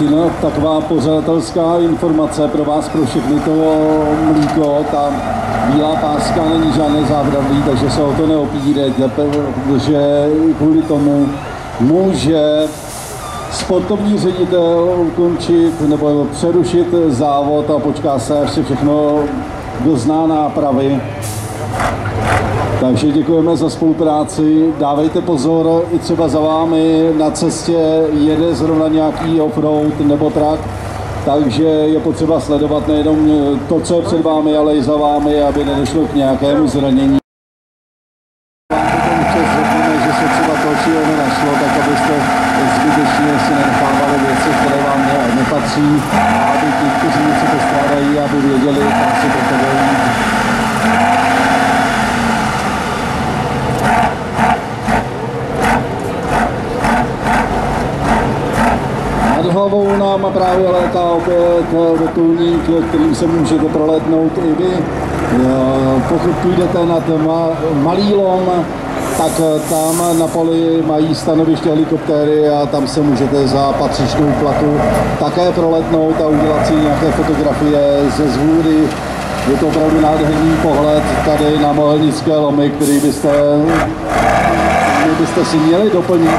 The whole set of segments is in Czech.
Jinak taková pořadatelská informace pro vás, pro všechny to mlíko, ta bílá páska není žádné zábradlí, takže se o to neopírejte, protože kvůli tomu může sportovní ředitel ukončit nebo přerušit závod a počká se, až se všechno dozná nápravy. Takže děkujeme za spolupráci, dávejte pozor, i třeba za vámi na cestě jede zrovna nějaký offroad nebo track, takže je potřeba sledovat nejenom to, co je před vámi, ale i za vámi, aby nedošlo k nějakému zranění. Řekněme, že se třeba točího nenašlo, tak abyste zbytečně si nenechávali věci, které vám nepatří, a aby ti, kteří něco postrádají, aby věděli, kam si pro tebe jít. Nad hlavou nám právě létá opět vrtulník, kterým se můžete prolétnout i vy. Pokud půjdete nad Malý Lom, tak tam na poli mají stanoviště helikoptéry a tam se můžete za patřičnou platu také proletnout a udělat si nějaké fotografie ze vzhůry. Je to opravdu nádherný pohled tady na Mohelnické lomy, který byste si měli doplnit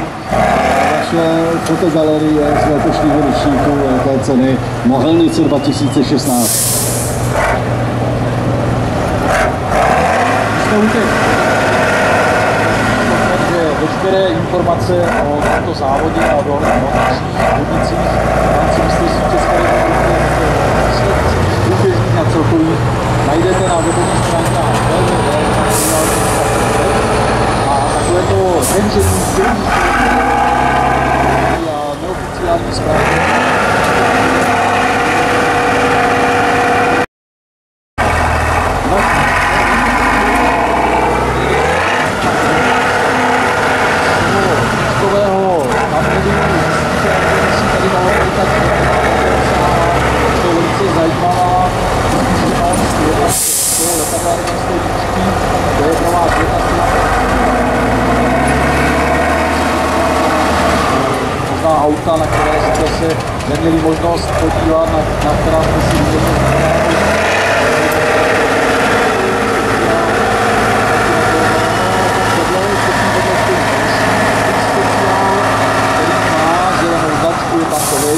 vaše fotogalerie z letošního ročníku velké ceny Mohelnice 2016. Veškeré informace o tomto závodě a do dalších vodnicích v rámci mistrovství České republiky průběžných a celkových najdete na webových stránkách a takové to zemření a neoficiální zprávy. Auta, na které jste se neměli možnost podívat, na která jste si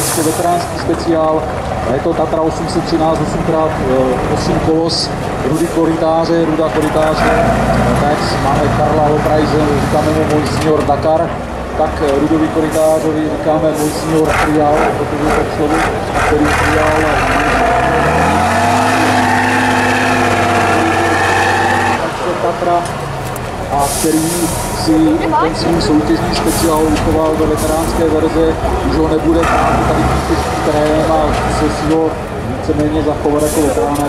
je to veteránský speciál, je to Tatra 813 8x8 kolos Rudy Korytáře, Ruda Korytáře, tak máme Karla Loprajze, říkáme mu Monsignor Dakar, tak Rudovi Korytářovi říkáme Monsignor Trial, protože je to člověk, který Trial Tatra a který si ten svůj soutěžní speciál uchoval do veteránské verze, už ho nebude hrát tady těžký terén a se si ho víceméně zachovat jako veterána.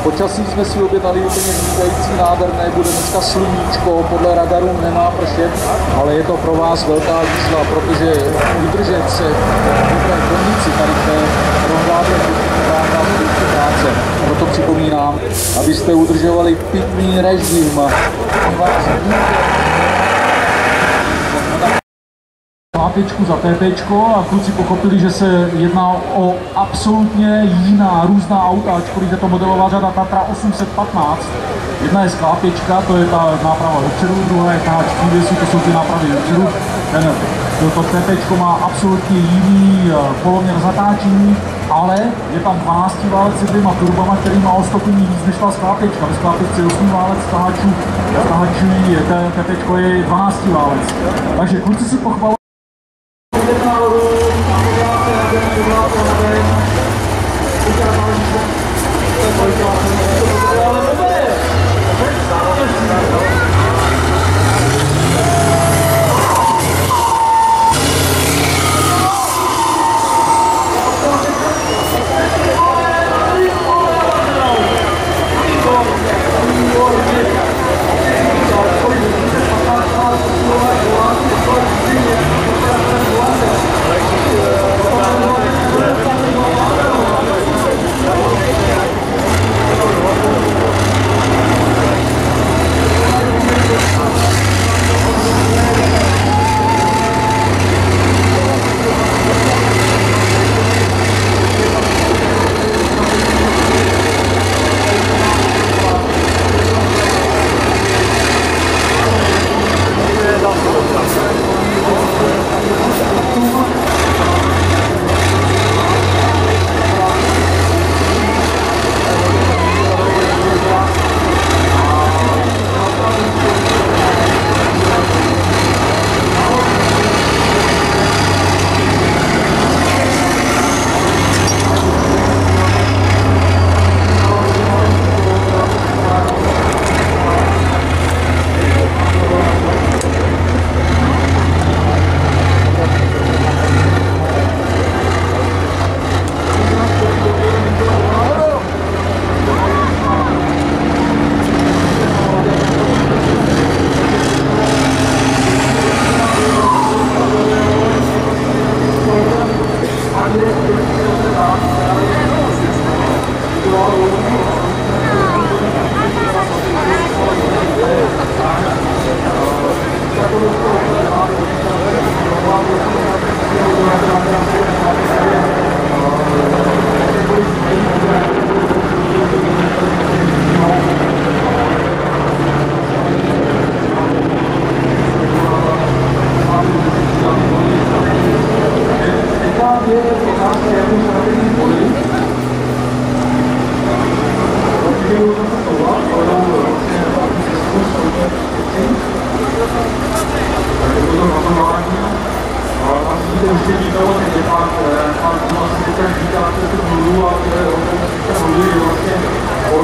Počasí jsme si objednali úplně vynikající, nádherné, bude dneska sluníčko, podle radaru nemá pršet, ale je to pro vás velká výzva, protože udržet se v té kondici tady v té prohládané práce. Proto připomínám, abyste udržovali pitný režim. Klápěčku za TTčko a kluci pochopili, že se jedná o absolutně jiná, různá auta, ačkoliv je to modelová řada Tatra 815. Jedna je sklápěčka, to je ta náprava dopředu, druhá je K4, to jsou ty nápravy dopředu. To TTčko má absolutně jiný poloměr zatáčení, ale je tam 12 válec s 2 turbama, který má o 100 koní víc než ta sklápěčka. Ve sklápěčce je 8 válec, tahačů TTčko je 12 válec. Takže kluci si pochvalují.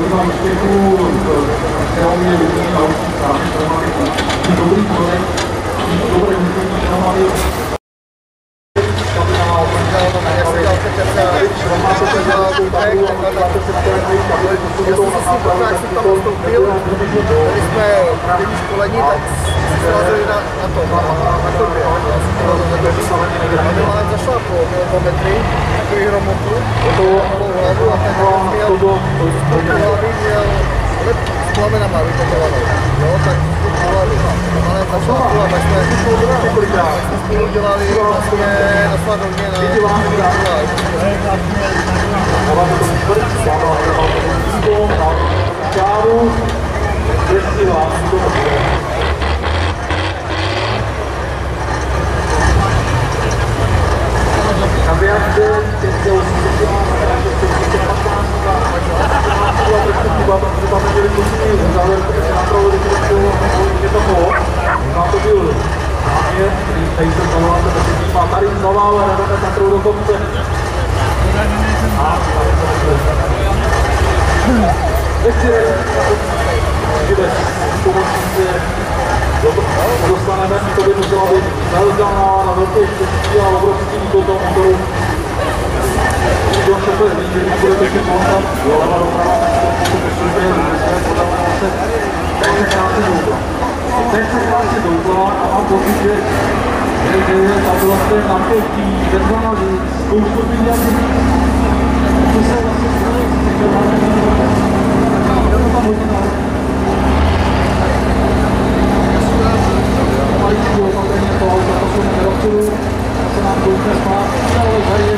za úspěchu, která mě lidí a učí správně problematiku. Dobrý projekt, dobré myšlení dohromady. Když jsme dělali školení, tak jsme slázeli na to, na korbě. A Milan zašla po metry, takový hromotu, malou hlavu a ten měl sportu hlavy, měl lep s plamenama vypotovanou. Jo, tak sportu hlavy. Ale začala půl a tak jsme spolu dělali vlastně na svadovně tady znova, ale Radové Tatrou do konce. Ještě dostaneme, to by musela být nelzdaná na velké štěstí a obrovský výkon toho motoru. Když to bude říct, že bude točit monta, doleva doprava, tak to postupuje, teď se krásně doupla a mám pocit, že ta byla v té napětí, vedla spoustu lidí, to se vlastně tam hodina. Maličku opatrně to auto posuneme dopředu, se nám koukne zpátky, ale tady je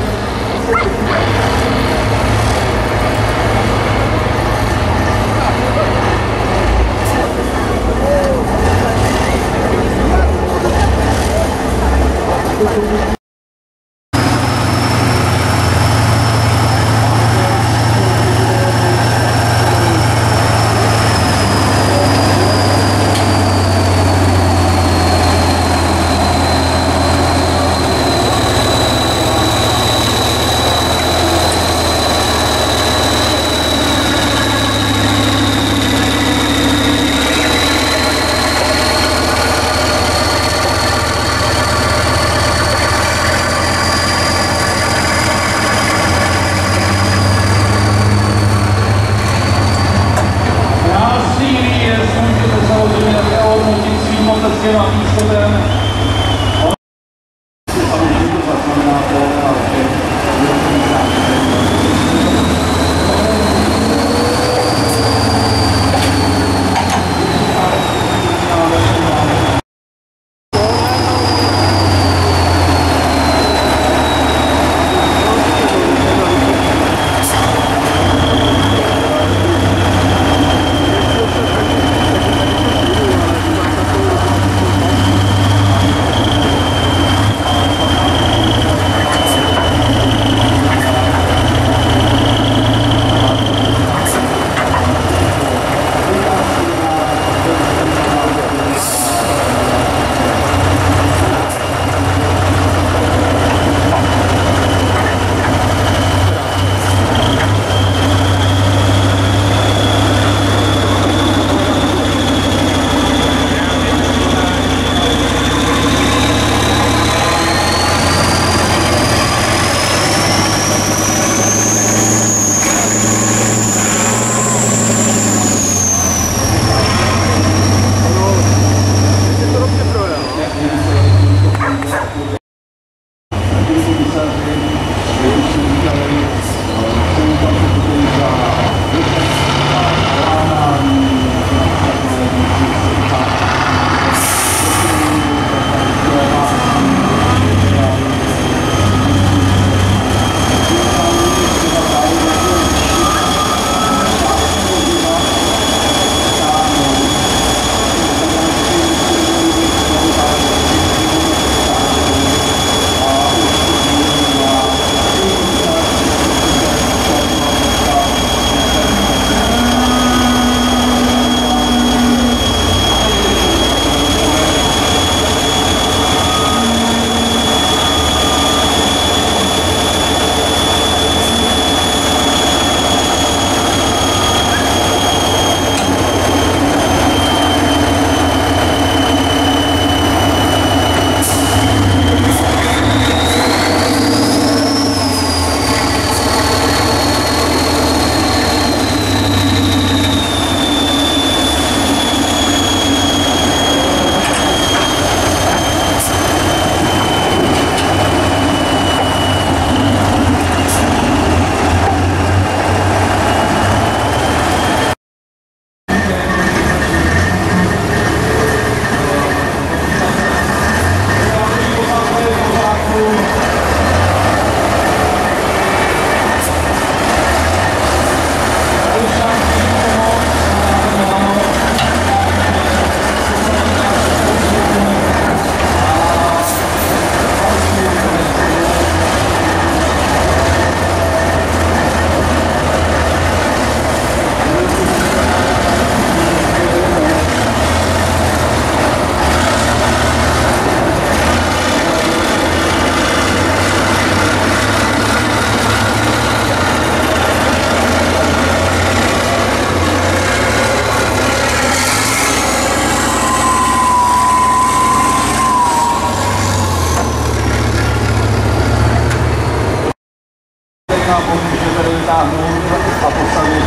můžete tady vytáhnout a postavit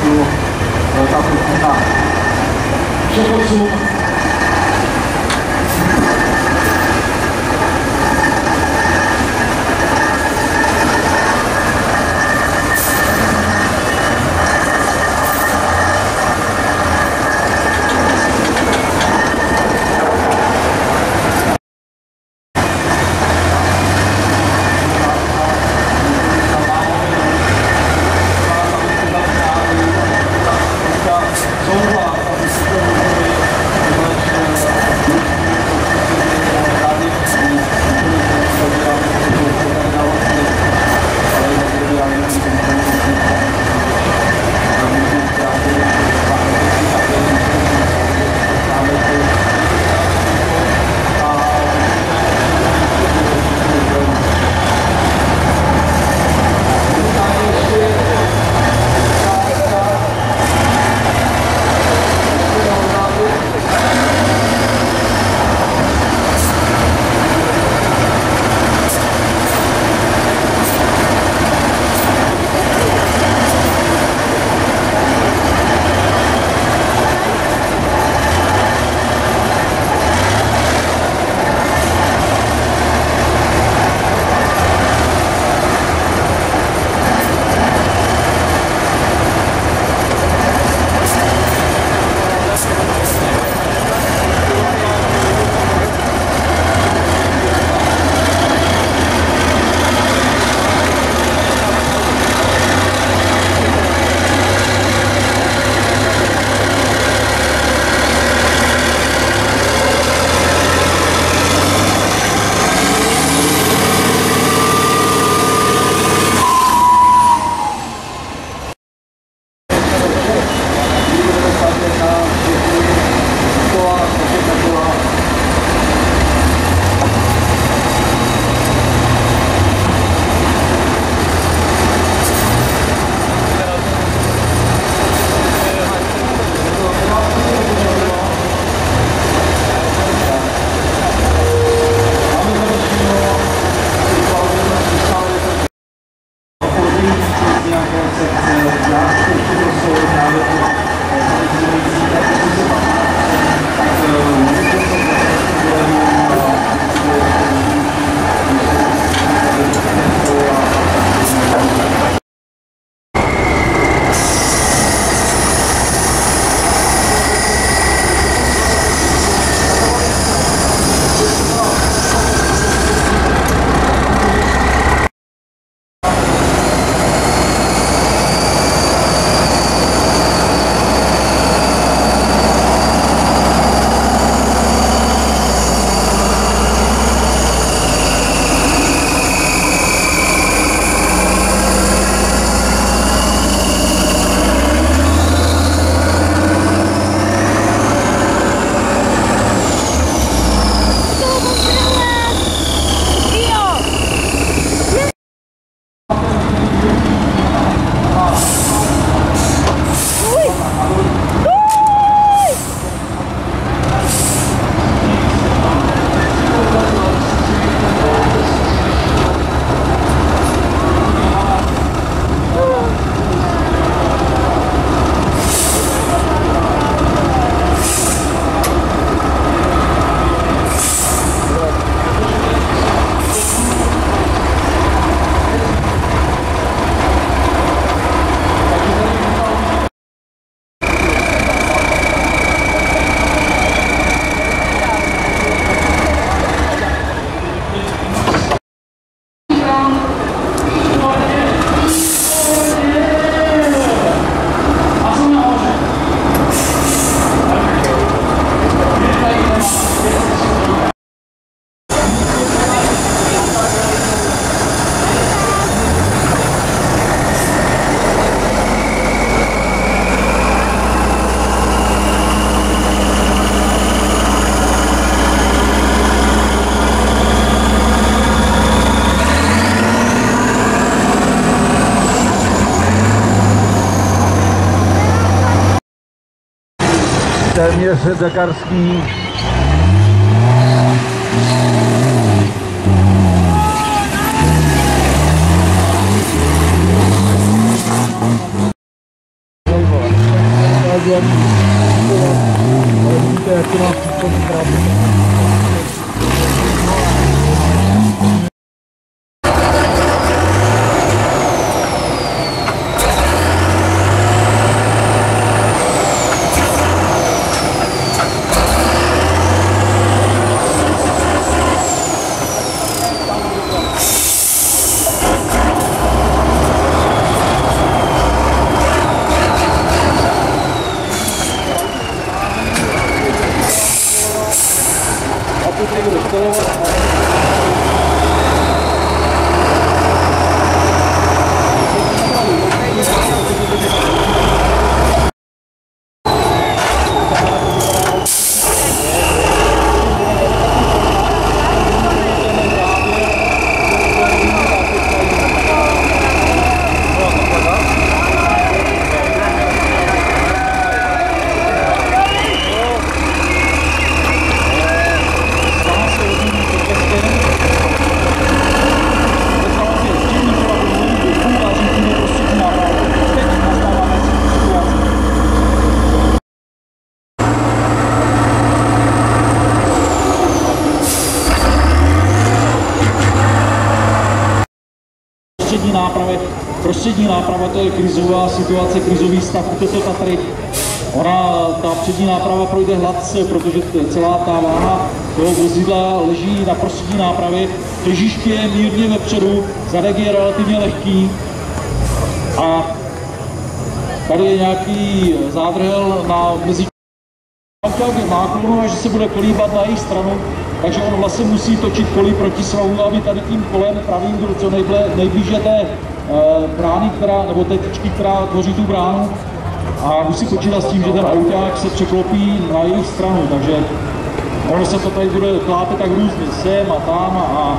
tu tato na převodců. téměř dakarský. ani ale vidíte, jak to nás působí krásně. Prostřední náprava, to je krizová situace, krizový stav u této Tatry. Ta přední náprava projde hladce, protože celá ta váha toho vozidla leží na prostřední nápravě. Těžiště je mírně vepředu, zadek je relativně lehký a tady je nějaký zádrhel mezi náklonu, a že se bude kolíbat na jejich stranu, takže on vlastně musí točit kolí proti svahu, aby tady tím kolem pravým byl co nejblíže té brány, nebo té tyčky, která tvoří tu bránu, a musí počítat s tím, že ten auták se překlopí na jejich stranu, takže ono se to tady bude klápet tak různě, sem a tam a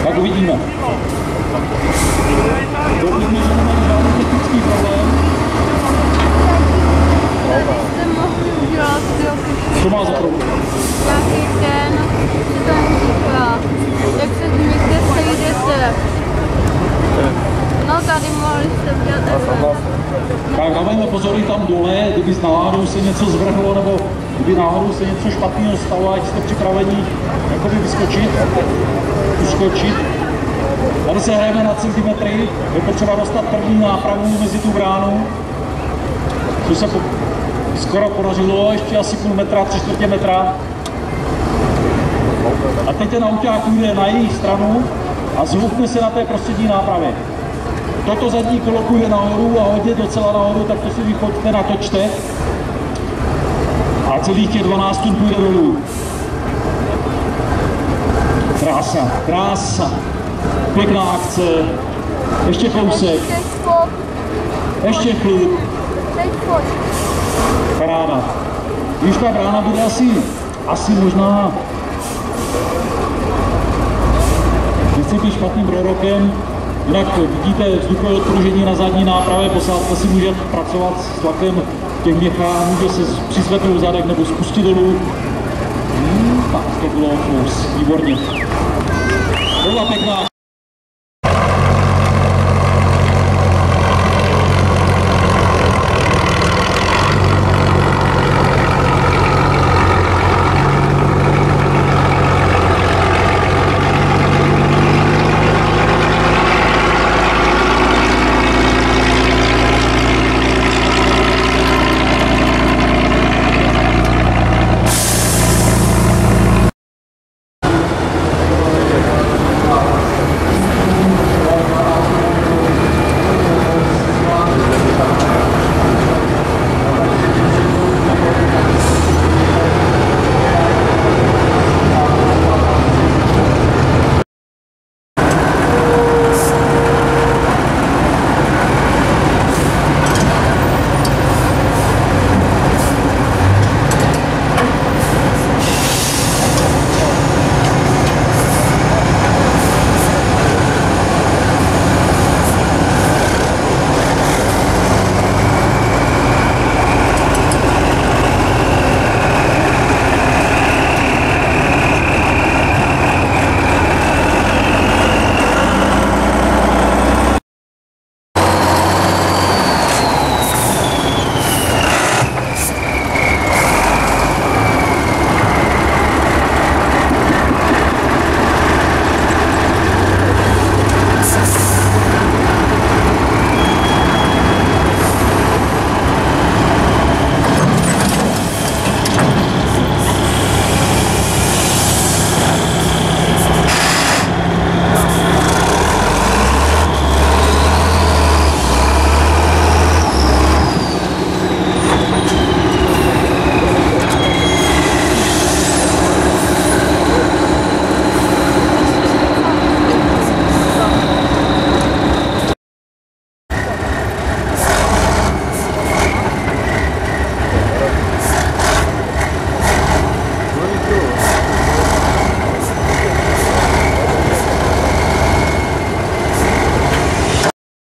tak uvidíme. Doufujeme, že nemáme žádný technický problém. Co má za problém? Nějaký ten, co tam říká, jak se někde sejdete. No tady mohli jste udělat. Tak dávejme pozor i tam dole, kdyby náhodou se něco zvrhlo, nebo kdyby náhodou se něco špatného stalo, ať jste připraveni jakoby vyskočit, uskočit. Tady se hrajeme na centimetry, je potřeba dostat první nápravu mezi tu bránu, což se skoro podařilo, ještě asi půl metra, 3/4 metra. A teď ten auták jde na její stranu a zhupne se na té prostřední nápravě. Toto zadní kolo půjde nahoru a hodně docela nahoru, tak to si vychoďte, natočte. A celých těch 12 tun půjde dolů. Krása, krása. Pěkná akce. Ještě kousek. Ještě klid. Paráda. Když ta brána bude asi možná, nechci být špatným prorokem, jinak vidíte vzduchové odpružení na zadní nápravě, posádka si může pracovat s tlakem těch měchá, může se přizvednout zadek nebo spustit dolů. Tak to bylo výborně. Byla pěkná.